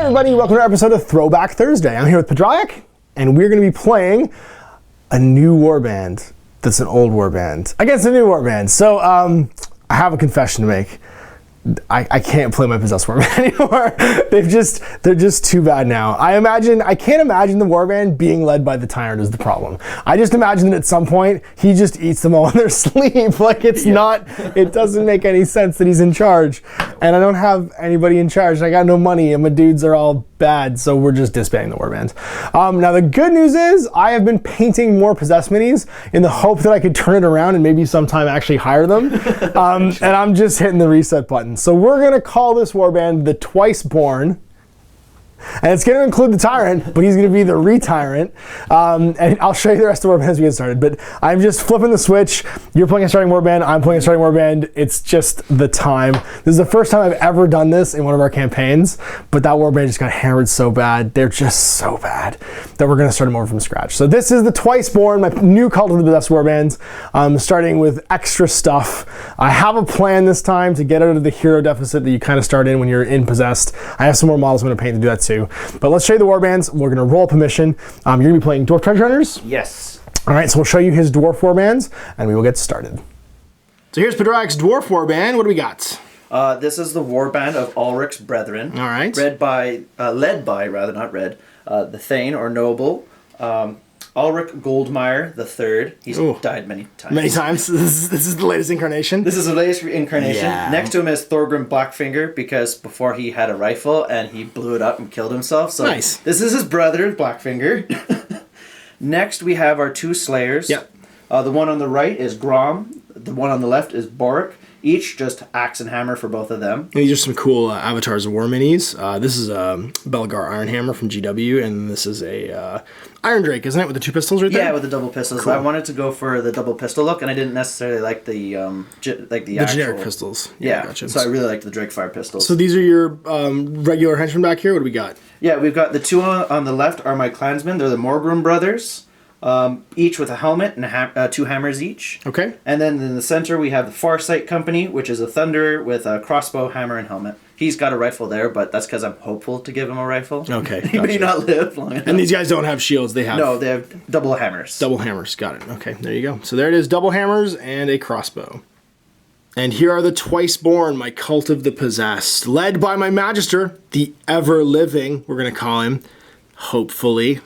everybody, welcome to our episode of Throwback Thursday. I'm here with Padraic, and we're going to be playing a new warband that's an old warband against a new warband. So I have a confession to make. I can't play my possessed warband anymore. They're just too bad now. I can't imagine the warband being led by the tyrant is the problem. I just imagine that at some point he just eats them all in their sleep. Like it doesn't make any sense that he's in charge. And I don't have anybody in charge. I got no money and my dudes are all bad, so we're just disbanding the warband. Now the good news is I have been painting more possessed minis in the hope that I could turn it around and maybe sometime actually hire them. And I'm just hitting the reset button. So we're gonna call this warband the Twice Born. And it's going to include the Tyrant, but he's going to be the Retyrant. And I'll show you the rest of the warbands as we get started. But I'm just flipping the switch. You're playing a starting warband. I'm playing a starting warband. It's just the time. This is the first time I've ever done this in one of our campaigns. But that warband just got hammered so bad. They're just so bad that we're going to start them over from scratch. So this is the Twice Born, my new Cult of the Possessed warbands. Starting with extra stuff. I have a plan this time to get out of the hero deficit that you kind of start in when you're in Possessed. I have some more models I'm going to paint to do that too. But let's show you the warbands. We're going to roll up a mission. You're going to be playing Dwarf Treasure Hunters? Yes. All right, so we'll show you his dwarf warbands, and we will get started. So here's Padraic's dwarf warband. What do we got? This is the warband of Ulrich's Brethren. All right. Led by, the Thane or Noble, Ulrich Goldmeyer III. He's died many times. Many times. This is the latest incarnation. This is the latest incarnation. Yeah. Next to him is Thorgrim Blackfinger, because before he had a rifle and he blew it up and killed himself. So nice. This is his brother, Blackfinger. Next we have our two Slayers. Yep. The one on the right is Grom. The one on the left is Boric. Each just axe and hammer for both of them. And these are some cool avatars of war minis. This is a Belgar Ironhammer from GW, and this is a Iron Drake, isn't it, with the two pistols right there? Yeah, with the double pistols. Cool. I wanted to go for the double pistol look, and I didn't necessarily like the generic pistols. Yeah, gotcha. So I really like the Drake Fire pistols. So these are your regular henchmen back here. What do we got? Yeah, we've got the two on the left are my clansmen. They're the Morgrim brothers. Each with a helmet and two hammers each. Okay. And then in the center we have the Farsight Company, which is a Thunderer with a crossbow, hammer, and helmet. He's got a rifle there, but that's because I'm hopeful to give him a rifle. Okay. He may not live long enough. And these guys don't have shields. They have... No, they have double hammers. Double hammers. Got it. Okay, there you go. So there it is. Double hammers and a crossbow. And here are the Twice Born, my Cult of the Possessed. Led by my Magister, the Ever-Living, we're going to call him. Hopefully.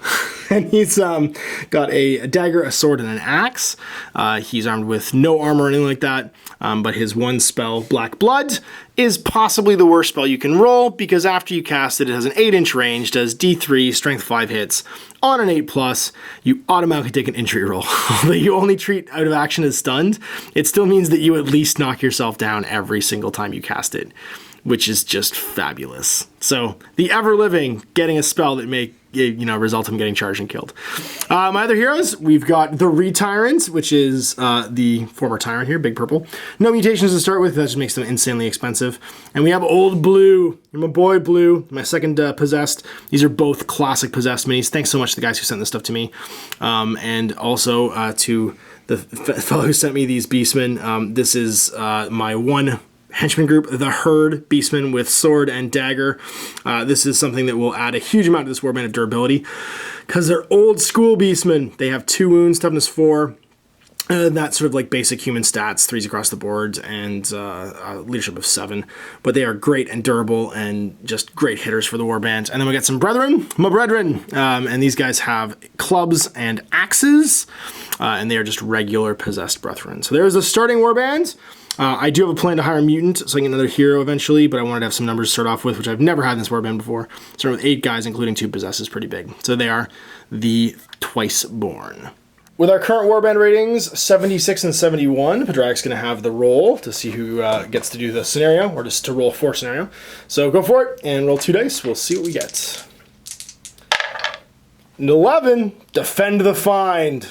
And he's got a dagger, a sword, and an axe. He's armed with no armor or anything like that. But his one spell, Black Blood, is possibly the worst spell you can roll, because after you cast it, it has an 8-inch range, does D3, strength 5 hits. On an 8+, you automatically take an injury roll. Although you only treat out of action as stunned, it still means that you at least knock yourself down every single time you cast it, which is just fabulous. So the Ever-Living getting a spell that may result in getting charged and killed. My other heroes, we've got the Retyrant, which is the former Tyrant here, Big Purple. No mutations to start with, that just makes them insanely expensive. And we have Old Blue, my boy Blue, my second Possessed. These are both classic Possessed minis. Thanks so much to the guys who sent this stuff to me. And also to the fellow who sent me these Beastmen. This is my one henchman group, the Herd Beastmen with sword and dagger. This is something that will add a huge amount to this warband of durability, because they're old school Beastmen. They have 2 wounds, toughness 4, that sort of like basic human stats, 3s across the board, and leadership of 7. But they are great and durable and just great hitters for the warband. And then we got some Brethren, my Brethren, and these guys have clubs and axes, and they are just regular Possessed Brethren. So there's the starting warband. I do have a plan to hire a mutant, so I can get another hero eventually, but I wanted to have some numbers to start off with, which I've never had in this warband before. Starting with 8 guys, including 2 possessed, is pretty big. So they are the Twice Born. With our current warband ratings, 76 and 71, Padraic's going to have the roll to see who gets to do the scenario, or just to roll 4 scenario. So go for it, and roll 2 dice. We'll see what we get. An 11, Defend the Find.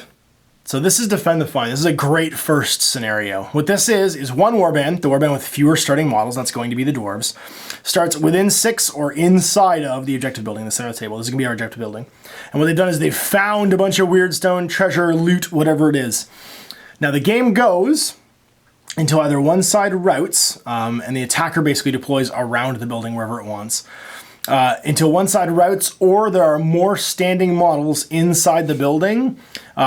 So this is Defend the Find. This is a great first scenario. What this is one warband, the warband with fewer starting models, that's going to be the dwarves, starts within 6 or inside of the objective building, the center of the table. This is going to be our objective building. And what they've done is they've found a bunch of weird stone, treasure, loot, whatever it is. Now the game goes until either one side routes, and the attacker basically deploys around the building wherever it wants. into one-sided routes, or there are more standing models inside the building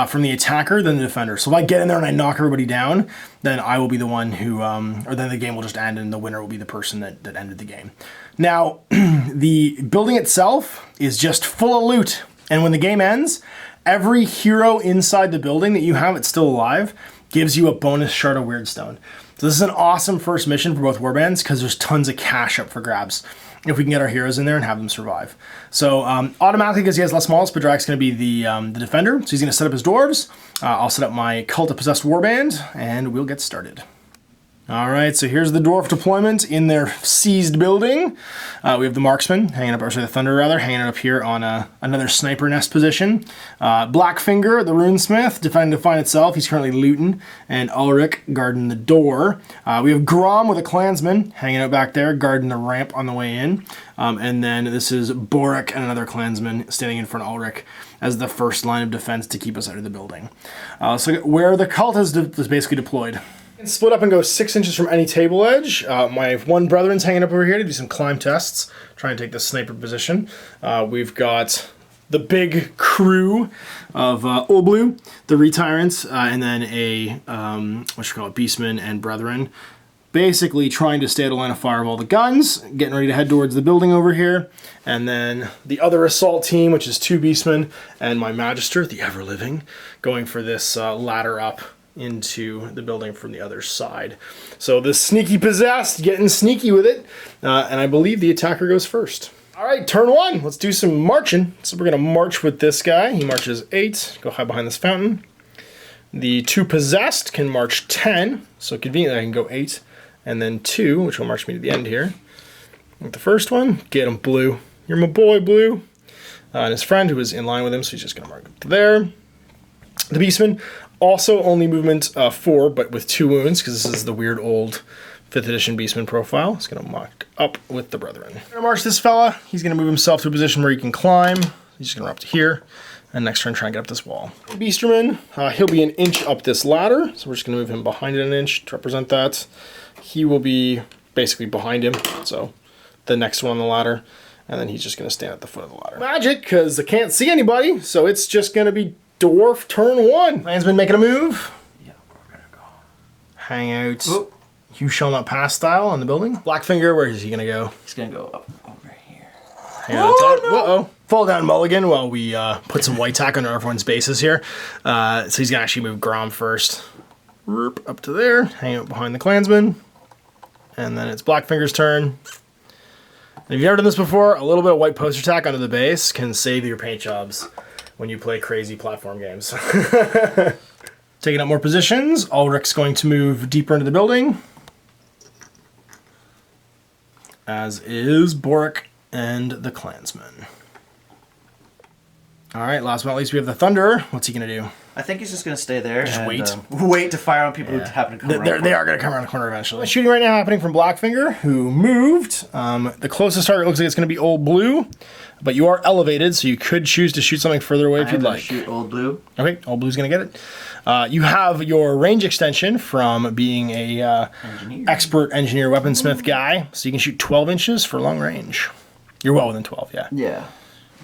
from the attacker than the defender. So if I get in there and I knock everybody down, then I will be the one who, or then the game will just end and the winner will be the person that ended the game. Now, the building itself is just full of loot. And when the game ends, every hero inside the building that you have that's still alive gives you a bonus shard of Weirdstone. So this is an awesome first mission for both Warbands because there's tons of cash up for grabs if we can get our heroes in there and have them survive. So automatically, because he has less models, Padraic's going to be the defender. So he's going to set up his dwarves. I'll set up my Cult of Possessed Warband, and we'll get started. All right, so here's the dwarf deployment in their seized building. We have the marksman hanging up, or sorry, the thunder rather, hanging up here on another sniper nest position. Blackfinger, the runesmith, defending to find itself. He's currently looting, and Ulrich guarding the door. We have Grom with a clansman hanging out back there, guarding the ramp on the way in. And then this is Boric and another clansman standing in front of Ulrich as the first line of defense to keep us out of the building. So where the cult is basically deployed. Split up and go 6 inches from any table edge. My one brethren's hanging up over here to do some climb tests, try and take the sniper position. We've got the big crew of Oblu, the Retyrants, and then a, Beastman and Brethren. Basically trying to stay at a line of fire of all the guns, getting ready to head towards the building over here. And then the other assault team, which is 2 Beastmen, and my Magister, the ever-living, going for this ladder up into the building from the other side. So the sneaky possessed getting sneaky with it, and I believe the attacker goes first. All right, turn 1. Let's do some marching. So we're gonna march with this guy. He marches 8. Go hide behind this fountain. The 2 possessed can march 10. So conveniently I can go 8 and then 2, which will march me to the end here. With the first one, get him, Blue. You're my boy, Blue. And his friend who is in line with him, so he's just gonna mark up to there. The Beastman. Also only movement 4, but with 2 wounds, because this is the weird old 5th edition Beastman profile. It's going to mark up with the Brethren. I'm going to march this fella. He's going to move himself to a position where he can climb. He's just going to run up to here. And next turn, try and get up this wall. Beasterman, he'll be an inch up this ladder. So we're just going to move him behind it an inch to represent that. He will be basically behind him. So the next one on the ladder. And then he's just going to stand at the foot of the ladder. Magic, because I can't see anybody. So it's just going to be Dwarf turn 1. Landsman making a move. Yeah, we're gonna go. Hang out. Oop. You shall not pass style on the building. Blackfinger, where is he gonna go? He's gonna go up over here. Oh, no. Uh-oh. Fall down mulligan while we put some white tack on everyone's bases here. So he's gonna actually move Grom first. Up to there. Hang out behind the clansman. And then it's Blackfinger's turn. And if you've never done this before, a little bit of white poster tack onto the base can save your paint jobs when you play crazy platform games. Taking up more positions, Ulrich's going to move deeper into the building, as is Boric and the Clansman. All right, last but not least, we have the Thunderer. What's he gonna do? I think he's just gonna stay there just and wait. Wait to fire on people who happen to come around. They are gonna come around the corner eventually. Shooting right now happening from Blackfinger, who moved. The closest target looks like it's gonna be Old Blue, but you are elevated, so you could choose to shoot something further away if you'd like. Shoot Old Blue. Okay, Old Blue's gonna get it. You have your range extension from being a expert engineer weaponsmith guy, so you can shoot 12 inches for long range. You're well within 12, yeah. Yeah.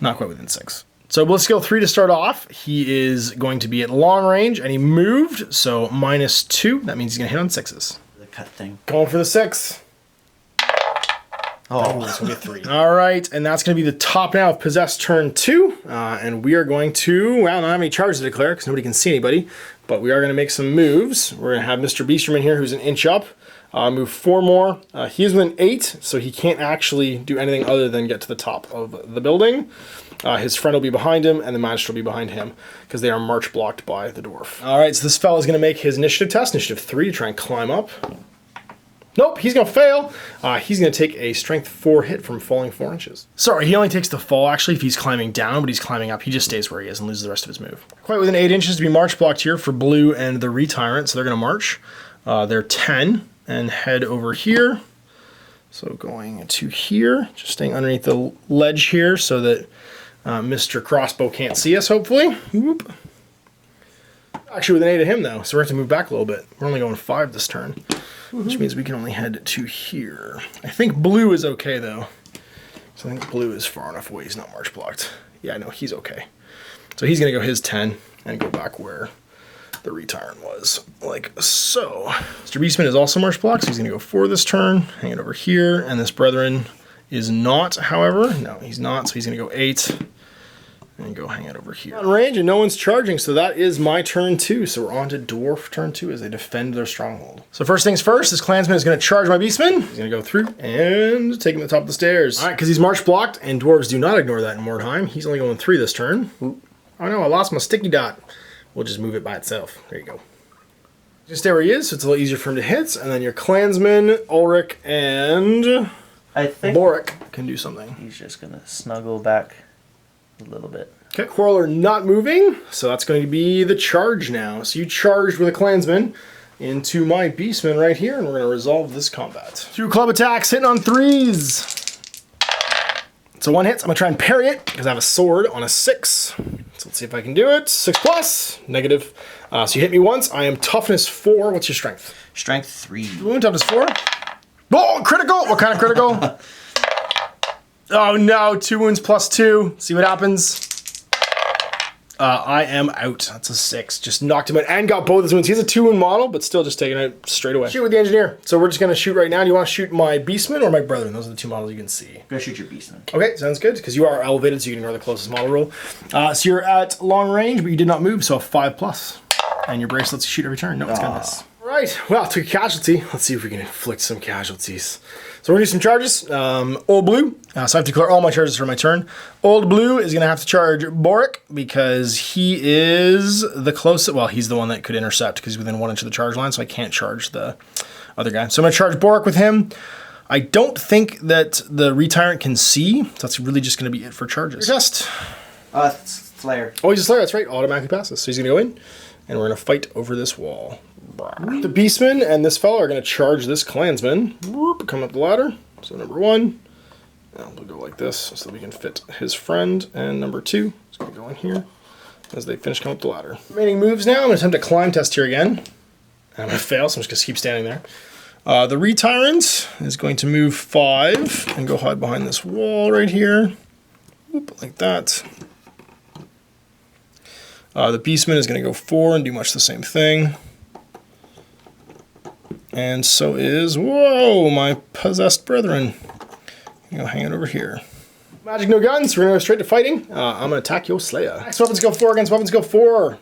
Not quite within 6. So Bliss skill 3 to start off. He is going to be at long range, and he moved, so -2. That means he's gonna hit on 6s. The cut thing. Going for the 6. Oh, that's gonna be 3. All right, and that's gonna be the top now of Possessed turn 2. And we are going to, well, not have any charges to declare because nobody can see anybody, but we are gonna make some moves. We're gonna have Mr. Beasterman here, who's an inch up. Move 4 more. He's within 8, so he can't actually do anything other than get to the top of the building. His friend will be behind him, and the Magister will be behind him, because they are march blocked by the Dwarf. All right, so this fellow is going to make his initiative test, initiative 3, to try and climb up. Nope, he's going to fail. He's going to take a strength 4 hit from falling 4 inches. Sorry, he only takes the fall, actually, if he's climbing down, but he's climbing up. He just stays where he is and loses the rest of his move. Quite within 8 inches to be march blocked here for Blue and the Retyrant, so they're going to march. They're 10, and head over here. So going to here, just staying underneath the ledge here so that Mr. Crossbow can't see us, hopefully. Whoop. Actually, with an 8 of him, though, so we're going to have to move back a little bit. We're only going 5 this turn, which means we can only head to here. I think Blue is okay, though. So I think blue is far enough away. He's not march blocked. Yeah, no, he's okay. So he's going to go his 10 and go back where the retyrant was, like so. Mr. Beastman is also march blocked, so he's going to go 4 this turn, hang it over here, and this brethren is not, however. No, he's not, so he's going to go 8 and go hang it over here. On range, and no one's charging, so that is my turn 2. So we're on to Dwarf turn 2 as they defend their stronghold. So first things first, this clansman is going to charge my Beastman. He's going to go through and take him to the top of the stairs. All right, because he's march blocked, and dwarves do not ignore that in Mordheim. He's only going 3 this turn. Oh no, I lost my sticky dot. We'll just move it by itself. There you go. Just stay where he is, so it's a little easier for him to hit. And then your clansmen, Ulrich and I think Boric, can do something. he's just going to snuggle back a little bit. Okay, Quarreler not moving, so that's going to be the charge now. So you charged with a clansman into my beastman right here, and we're going to resolve this combat. 2 club attacks, hitting on 3s. So 1 hits. I'm going to try and parry it because I have a sword on a 6. So let's see if I can do it. 6 plus, negative. So you hit me once. I am toughness 4. What's your strength? Strength 3. Wound toughness 4. Oh, critical! What kind of critical? Oh no, 2 wounds plus 2. See what happens. I am out. That's a 6. Just knocked him out and got both his wounds. He's a 2-wound model, but still just taking it out straight away. Shoot with the engineer. So we're just going to shoot right now. Do you want to shoot my beastman or my brethren? Those are the 2 models you can see. I'm going to shoot your beastman. Okay, sounds good, because you are elevated, so you can ignore the closest model roll. So you're at long range, but you did not move, so a 5 plus. And your brace lets you shoot every turn. No, it's going to miss. Right, well, took a casualty. Let's see if we can inflict some casualties. So we're going to do some charges. Old Blue, so I have to declare all my charges for my turn. Old Blue is going to have to charge Boric because he is the closest. Well, he's the one that could intercept because he's within 1 inch of the charge line, so I can't charge the other guy. So I'm going to charge Boric with him. I don't think that the retyrant can see, so that's really just going to be it for charges. Just Slayer. Oh, he's a Slayer, that's right. Automatically passes. So he's going to go in, and we're going to fight over this wall. The Beastman and this fellow are going to charge this clansman. Whoop, come up the ladder. So number 1, and we'll go like this so that we can fit his friend. And number 2 is going to go in here as they finish coming up the ladder. Remaining moves now. I'm going to attempt a climb test here again. I'm going to fail, so I'm just going to keep standing there. The retyrant is going to move 5 and go hide behind this wall right here. Whoop, like that. The Beastman is going to go 4 and do much the same thing. And so is, whoa, my possessed brethren. I'm going to hang it over here. Magic, no guns. We're going to go straight to fighting. I'm going to attack your Slayer. Axe weapons go 4 against weapons go 4.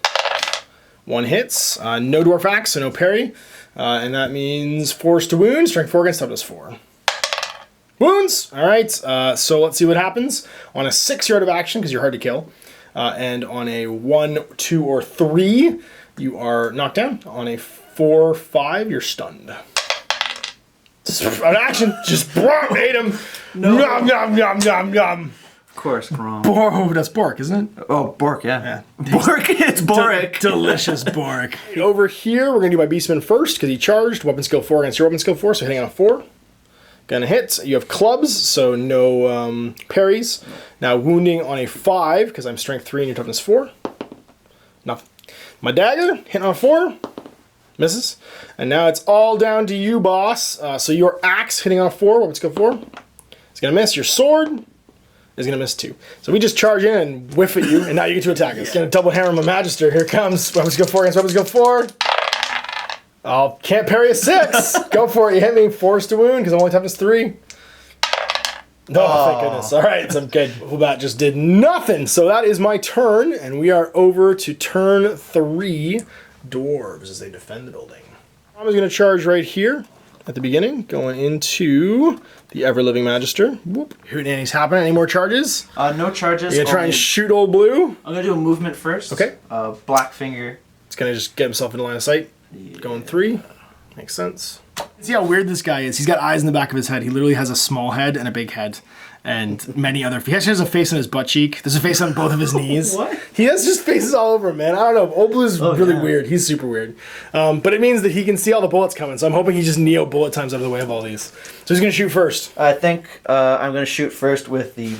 1 hits. No dwarf axe, so no parry. And that means force to wound. Strength 4 against toughness 4. Wounds! All right, so let's see what happens. On a 6, you're out of action because you're hard to kill. And on a 1, 2, or 3, you are knocked down. On a 4, 5, you're stunned. An action, just ate him. No. Nom, nom, nom, nom, nom. Of course, wrong. That's Bork, isn't it? Oh, Bork, yeah. Bork, it's Boric. Delicious Boric. Over here, we're going to do my Beastman first because he charged. Weapon skill 4 against your weapon skill 4, so hitting on a 4. Gonna hit. You have clubs, so no parries. Now wounding on a 5 because I'm strength 3 and your toughness 4. Nothing. My dagger, hitting on a 4. Misses. And now it's all down to you, boss. So your axe hitting on a 4, weapon skill 4. It's going to miss. Your sword is going to miss 2. So we just charge in and whiff at you, and now you get to attack us. Going to double hammer my Magister. Here comes. Weapon skill 4 against weapon skill 4. Oh, can't parry a 6. Go for it. You hit me. Force to wound because I'm only toughness 3. Oh, thank goodness. All right, so I'm good. Well, that just did nothing. So that is my turn, and we are over to turn 3. Dwarves as they defend the building. I'm going to charge right here at the beginning, going into the ever-living Magister. Whoop. Anything's happening? Any more charges? No charges. You're going to try and shoot old Blue? I'm going to do a movement first. Okay. Black finger. It's going to just get himself into line of sight. Yeah. Going 3. Makes sense. See how weird this guy is? He's got eyes in the back of his head. He literally has a small head and a big head. And many other... He actually has a face on his butt cheek. There's a face on both of his knees. What? He has just faces all over him, man. I don't know. Old Blue's really weird. He's super weird. But it means that he can see all the bullets coming. So I'm hoping he just Neo bullet times out of the way of all these. So he's going to shoot first. I think I'm going to shoot first with the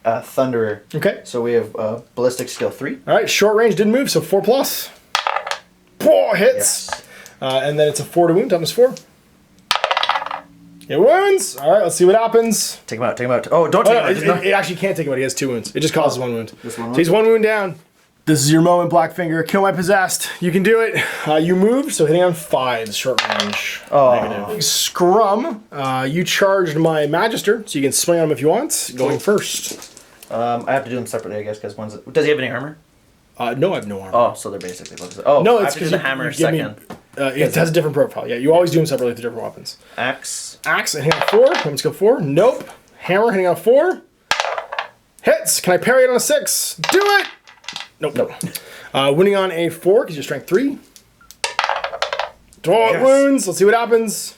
Thunderer. Okay. So we have ballistic skill 3. All right. Short range didn't move, so 4 plus. 4 hits. Yes. And then it's a 4 to wound. Toughness 4. It wounds. All right, let's see what happens. Take him out, take him out. Oh, don't take him out. It actually can't take him out. He has 2 wounds. It just causes 1 wound. Just 1 wound? So he's 1 wound down. This is your moment, Blackfinger. Kill my possessed. You can do it. You moved, so hitting on 5s, short range. Oh. Negative. Scrum. You charged my Magister, so you can swing on him if you want. Going first. I have to do them separately, I guess, because one's... Does he have any armor? No, I have no armor. Oh, so they're basically focused. Oh, no, I it's have to do the hammer second. It has a different profile. Yeah, you always do them separately with the different weapons. Axe. Axe hitting on 4. Let's go 4. Nope. Hammer hitting on 4. Hits. Can I parry it on a 6? Do it. Nope. Winning on a 4 because you're strength 3. Draw wounds. Let's see what happens.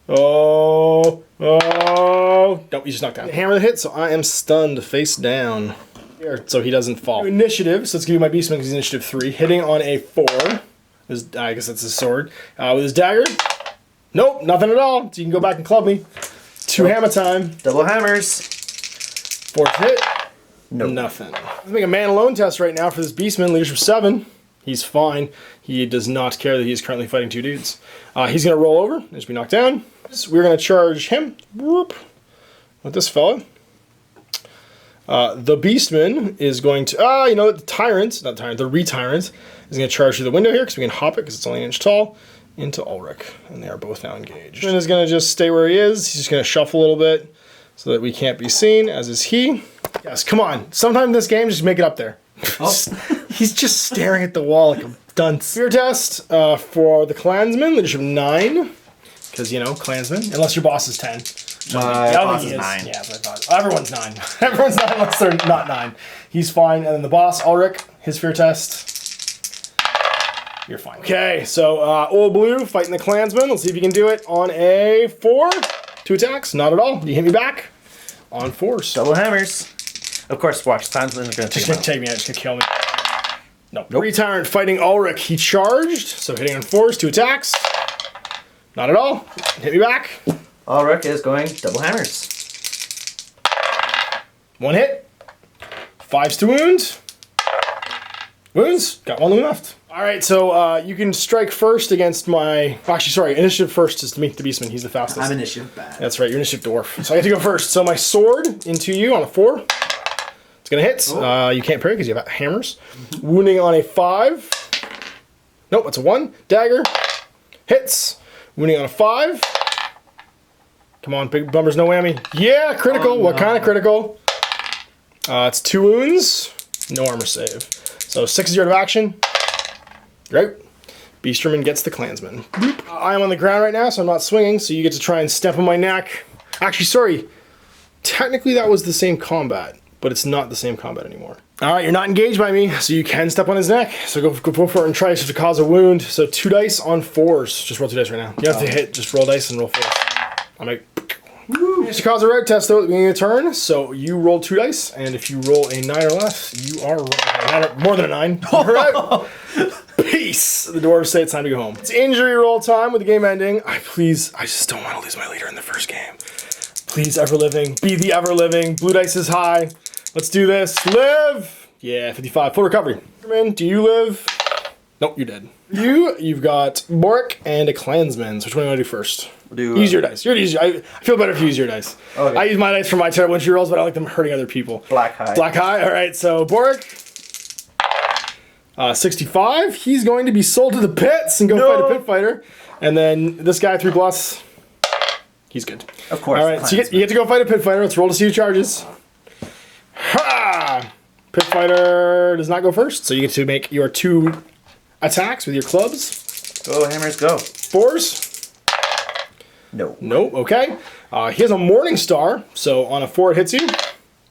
Oh. Nope, you just knocked down. Hammer the hit, so I am stunned face down. Here, so he doesn't fall. Initiative, so let's give you my Beastman because he's initiative 3. Hitting on a 4. I guess that's his sword. With his dagger. Nope, nothing at all. So you can go back and club me. 2 hammer time. Double hammers. 4th hit. Nope. Nothing. Let's make a man alone test right now for this Beastman, leadership 7. He's fine. He does not care that he's currently fighting 2 dudes. He's going to roll over. He's be knocked down. So we're going to charge him. Whoop. With this fella. The Beastman is going to... the Tyrant, not Tyrant, the Retyrant is going to charge through the window here because we can hop it because it's only an inch tall into Ulrich. And they are both now engaged. And is going to just stay where he is. He's just going to shuffle a little bit so that we can't be seen, as is he. Yes, come on. Sometime in this game, just make it up there. Oh. He's just staring at the wall like a dunce. Fear test for the Clansman, leadership 9. Because, Clansman. Unless your boss is 10. My boss is 9. Yeah, that's what I thought. Everyone's 9. Everyone's 9 unless they're not 9. He's fine. And then the boss, Ulrich, his fear test. You're fine. Okay, so Old Blue fighting the Clansman. Let's see if you can do it on a 4. 2 attacks. Not at all. You hit me back on 4s. Double hammers. Of course, watch. Clansman is going to take me out. Just going to kill me. Nope. Retyrant fighting Ulrich. He charged. So hitting on 4s. 2 attacks. Not at all. Hit me back. Ulrich is going double hammers. 1 hit. 5s to wound. Wounds. Got 1 wound left. Alright, so you can strike first against my... Actually, sorry. Initiative first is to meet the Beastman. He's the fastest. I'm initiative bad. That's right. You're initiative dwarf. So I have to go first. So my sword into you on a 4. It's going to hit. Oh. You can't parry because you have hammers. Wounding on a 5. Nope, that's a 1. Dagger. Hits. Wounding on a 5. Come on, big bummers, no whammy. Yeah, critical. Oh, no. What kind of critical? It's 2 wounds. No armor save. So 6 is your out of action. Right. Beasterman gets the Clansman. I am on the ground right now, so I'm not swinging, so you get to try and step on my neck. Actually, sorry. Technically, that was the same combat, but it's not the same combat anymore. All right, you're not engaged by me, so you can step on his neck. So go for it and try to cause a wound. So 2 dice on 4s. Just roll 2 dice right now. You don't have to hit. Just roll dice and roll 4s. I'm like... Just cause a red test though at the beginning of the turn, so you roll 2 dice, and if you roll a 9 or less, you are more than a 9. All right. Peace. The dwarves say it's time to go home. It's injury roll time with the game ending. I just don't want to lose my leader in the first game. Please, ever living, be the ever living. Blue dice is high. Let's do this. Live. Yeah, 55. Full recovery. Do you live? Nope, you're dead. You've got Boric and a Clansman. So which one do you want to do first? Use your dice. I feel better if you use your dice. Okay. I use my dice for my terrible entry rolls, but I like them hurting other people. Black high. Black high. All right. So Boric, 65. He's going to be sold to the pits and go fight a pit fighter. And then this guy 3+. He's good. Of course. All right. So you get to go fight a pit fighter. Let's roll to see who charges. Ha! Pit fighter does not go first, so you get to make your 2 attacks with your clubs. Go hammers, go. 4s. No. Nope, okay. He has a Morning Star, so on a 4 it hits you.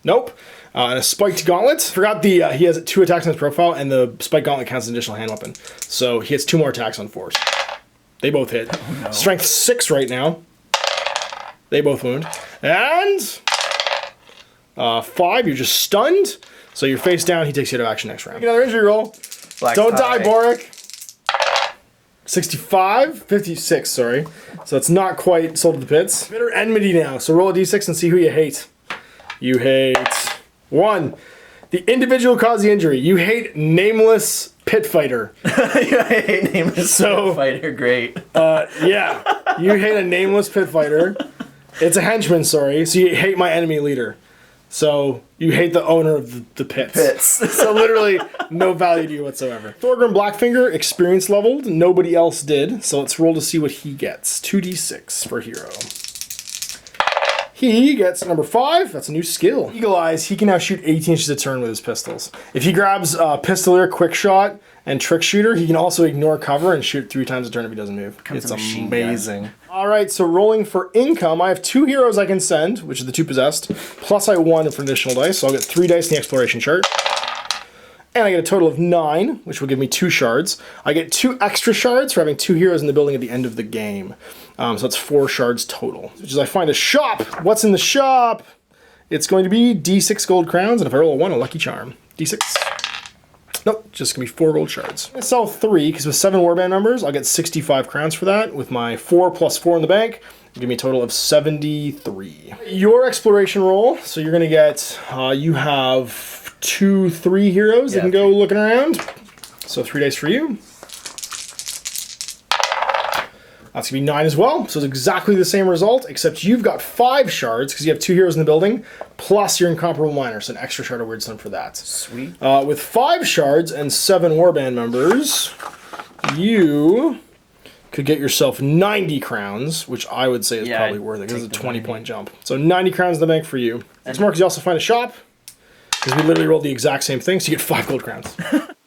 Nope. And a Spiked Gauntlet. Forgot he has 2 attacks on his profile, and the Spiked Gauntlet counts as an additional hand weapon. So he has 2 more attacks on 4s. They both hit. Oh, no. Strength 6 right now. They both wound. And 5, you're just stunned. So you're face down, he takes you out of action next round. Make another injury roll. Don't die, Boric. 65, 56, sorry. So it's not quite sold to the pits. Bitter enmity now. So roll a d6 and see who you hate. You hate 1. The individual caused the injury. You hate nameless pit fighter. I hate nameless pit fighter. Great. Yeah. You hate a nameless pit fighter. It's a henchman, sorry. So you hate my enemy leader. So you hate the owner of the pits. So literally no value to you whatsoever. Thorgrim Blackfinger, experience leveled. Nobody else did. So let's roll to see what he gets. 2d6 for hero. He gets number 5. That's a new skill. Eagle Eyes, he can now shoot 18 inches a turn with his pistols. If he grabs Pistolier, Quick Shot, and Trick Shooter, he can also ignore cover and shoot 3 times a turn if he doesn't move. It's amazing. All right, so rolling for income, I have 2 heroes I can send, which is the 2 possessed, plus I 1 for additional dice, so I'll get 3 dice in the exploration chart. And I get a total of 9, which will give me 2 shards. I get 2 extra shards for having 2 heroes in the building at the end of the game. So that's 4 shards total. Which is I find a shop. What's in the shop? It's going to be D6 gold crowns, and if I roll a 1, a lucky charm. D6. Nope, just gonna be 4 gold shards. I'm gonna sell 3, because with 7 warband members, I'll get 65 crowns for that. With my 4 plus 4 in the bank, it'll give me a total of 73. Your exploration roll, so you're gonna get, you have 2, 3 heroes that can go looking around. So 3 dice for you. That's going to be 9 as well, so it's exactly the same result, except you've got 5 shards, because you have 2 heroes in the building, plus your incomparable miner, so an extra shard of Weirdstone for that. Sweet. With 5 shards and 7 warband members, you could get yourself 90 crowns, which I would say is probably worth it, because it's a 20-point jump. So 90 crowns in the bank for you. It's more because you also find a shop, because we literally rolled the exact same thing, so you get 5 gold crowns.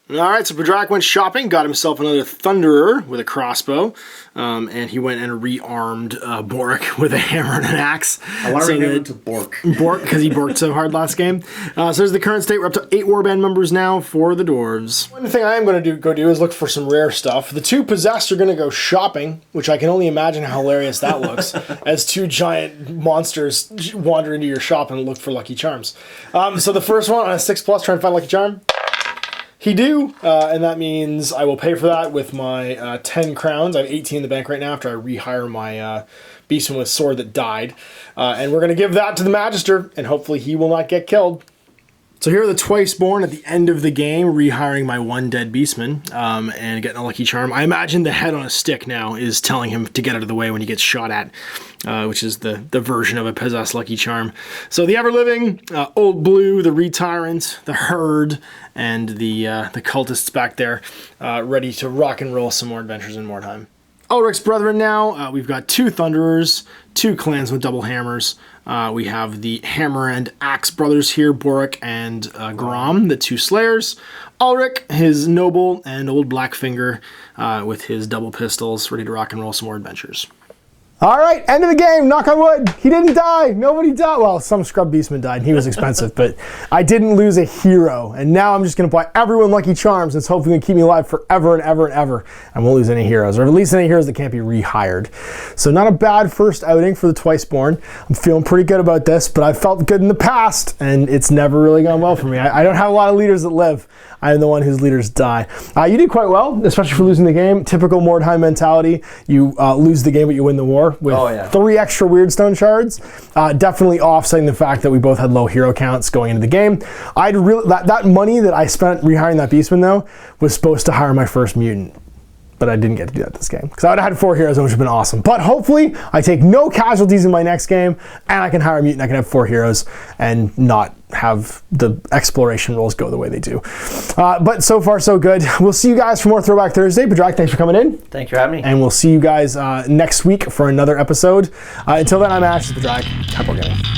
Alright, so Padraic went shopping, got himself another Thunderer with a crossbow, and he went and rearmed Bork with a hammer and an axe. I want to rename him to Bork. Bork, because he borked so hard last game. So there's the current state. We're up to 8 warband members now for the dwarves. One thing I am going to go do is look for some rare stuff. The 2 possessed are going to go shopping, which I can only imagine how hilarious that looks, as 2 giant monsters wander into your shop and look for lucky charms. So the first one on a 6+, try and find a lucky charm. He do, and that means I will pay for that with my 10 crowns. I have 18 in the bank right now after I rehire my beastman with sword that died. And we're going to give that to the Magister, and hopefully he will not get killed. So here are the Twiceborn at the end of the game, rehiring my 1 dead beastman and getting a lucky charm. I imagine the head on a stick now is telling him to get out of the way when he gets shot at, which is the version of a possessed lucky charm. So the Ever-Living, Old Blue, the Retyrant, the Herd, and the cultists back there, ready to rock and roll some more adventures in Mordheim. Ulrich's Brethren now, we've got 2 Thunderers, 2 clans with double hammers. We have the Hammer and Axe brothers here, Boric and Grom, the 2 Slayers. Ulrich, his Noble, and Old Blackfinger with his double pistols, ready to rock and roll some more adventures. All right, end of the game, knock on wood. He didn't die, nobody died. Well, some scrub beastman died and he was expensive, but I didn't lose a hero. And now I'm just gonna buy everyone lucky charms. It's hopefully gonna keep me alive forever and ever and ever. I won't lose any heroes, or at least any heroes that can't be rehired. So not a bad first outing for the Twiceborn. I'm feeling pretty good about this, but I've felt good in the past and it's never really gone well for me. I don't have a lot of leaders that live. I'm the one whose leaders die. You did quite well, especially for losing the game. Typical Mordheim mentality. You lose the game, but you win the war with 3 extra Weirdstone shards. Definitely offsetting the fact that we both had low hero counts going into the game. That money that I spent rehiring that beastman, though, was supposed to hire my first mutant. But I didn't get to do that this game, because I would have had 4 heroes, which would have been awesome. But hopefully, I take no casualties in my next game, and I can hire a mutant, I can have 4 heroes, and not have the exploration rolls go the way they do. But so far, so good. We'll see you guys for more Throwback Thursday. Padraic, thanks for coming in. Thank you for having me. And we'll see you guys next week for another episode. Until then, I'm Ash, this is Padraic. Happy wargaming.